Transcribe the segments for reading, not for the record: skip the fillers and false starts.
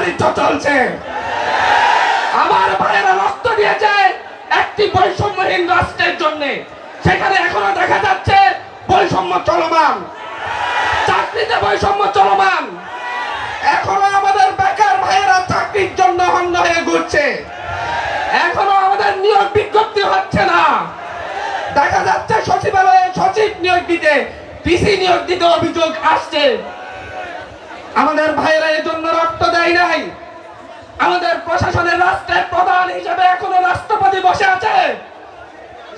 চরিত্র চলছে। আমার ভাইয়েরা রক্ত দিয়েছে একটি বৈষম্যহীন রাষ্ট্রের জন্য, সেখানে এখনো দেখা যাচ্ছে বৈষম্য চলমান, চাকরিতে বৈষম্য চলমান। এখনো আমাদের বেকার ভাইয়েরা চাকরির জন্য হন্য হয়ে ঘুরছে, এখনো আমাদের নিয়োগ বিজ্ঞপ্তি হচ্ছে না। দেখা যাচ্ছে সচিবালয়ে সচিব নিয়োগ দিতে, পিসি নিয়োগ দিতে অভিযোগ আসছে। আমাদের ভাইয়েরা এর জন্য রক্ত দেয় নাই। আমাদের প্রশাসনের রাষ্ট্রের প্রধান হিসেবে এখনো রাষ্ট্রপতি বসে আছে,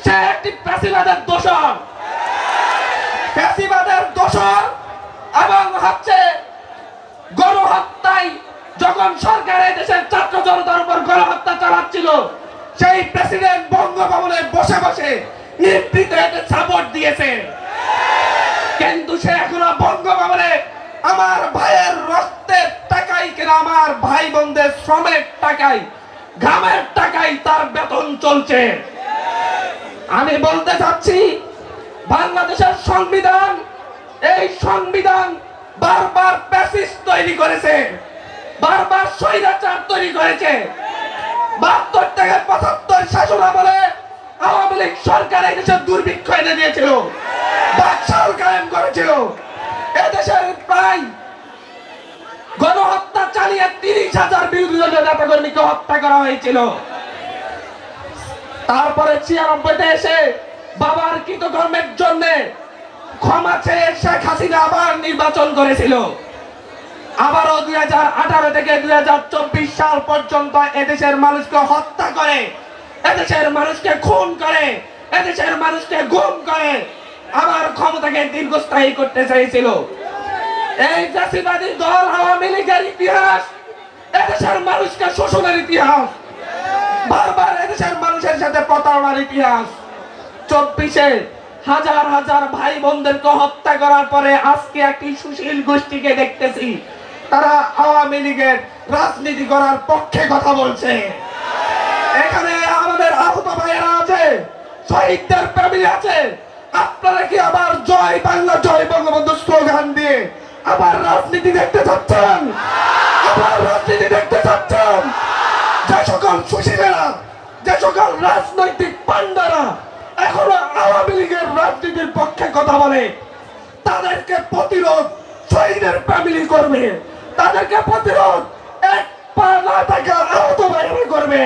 সে একটি ফ্যাসিবাদের দোষর, ফ্যাসিবাদের দোষর। এবং হচ্ছে গণহত্যায় যখন সরকার এই দেশের ছাত্র জনতার উপর গণহত্যা চালাচ্ছিল, সেই প্রেসিডেন্ট বঙ্গভবনে বসে বসে নিবৃত্ত এতে সাপোর্ট দিয়েছে। কিন্তু সে এখনো বঙ্গভবনে আমার ভাইয়ের রক্তের টাকাই কিনা, আমার ভাই বোনদের শ্রমের টাকাই, ঘামের টাকাই তার বেতন চলছে। আমি বলতে চাচ্ছি, বাংলাদেশের সংবিধান, এই সংবিধান বারবার ফ্যাসিস্ট তৈরি করেছে, বারবার স্বৈরাচার তৈরি করেছে। ৭২ থেকে ৭৫ শাসনামলে আওয়ামী লীগ সরকার এই দেশের দুর্ভিক্ষ এনে দিয়েছিল, বাকশাল কায়েম করেছিল। এদেশের প্রায় গণহত্যা চালিয়ে ৩০,০০০ বিরোধী দলীয় নেতাকর্মীকে হত্যা করা হয়েছিল। তারপরে ৯৬-তে এসে বাবার কৃতকর্মের জন্য ক্ষমা চেয়ে শেখ হাসিনা আবার নির্বাচন করেছিল। আবারও ২০১৮ থেকে ২০২৪ সাল পর্যন্ত এদেশের মানুষকে হত্যা করে, এদেশের মানুষকে খুন করে, এদেশের মানুষকে গুম করে আবার ক্ষমতাকে দীর্ঘস্থায়ী করতে চাইছিল। এই জাতিবাদী দল আওয়ামী লীগের ইতিহাস এদেশের মানুষকে শোষণের ইতিহাস, বারবার এদেশের মানুষের সাথে প্রতারণার ইতিহাস। ২৪-এ হাজার হাজার ভাই বোনদেরকে হত্যা করার পরে আজকে একটি সুশীল গোষ্ঠীকে দেখতেছি, তারা আওয়ামী লীগের রাজনীতি করার পক্ষে কথা বলছে। এখানে আমাদের আহত ভাইয়েরা আছে, শহীদদের ফ্যামিলি আছে। আপনারা কি আবার জয় বাংলা জয় বঙ্গবন্ধু স্লোগান দিয়ে আবার রাজনীতি দেখতে চাচ্ছেন? আবার রাজনীতি দেখতে চাচ্ছেন? যে সকল সুশীলেরা, যে সকল রাজনৈতিক পান্ডারা এখনো আওয়ামী লীগের রাজনীতির পক্ষে কথা বলে, তাদেরকে প্রতিরোধ শহীদের ফ্যামিলি করবে, তাদেরকে প্রতিরোধ এক পা না থাকা আহত ভাইয়েরা করবে।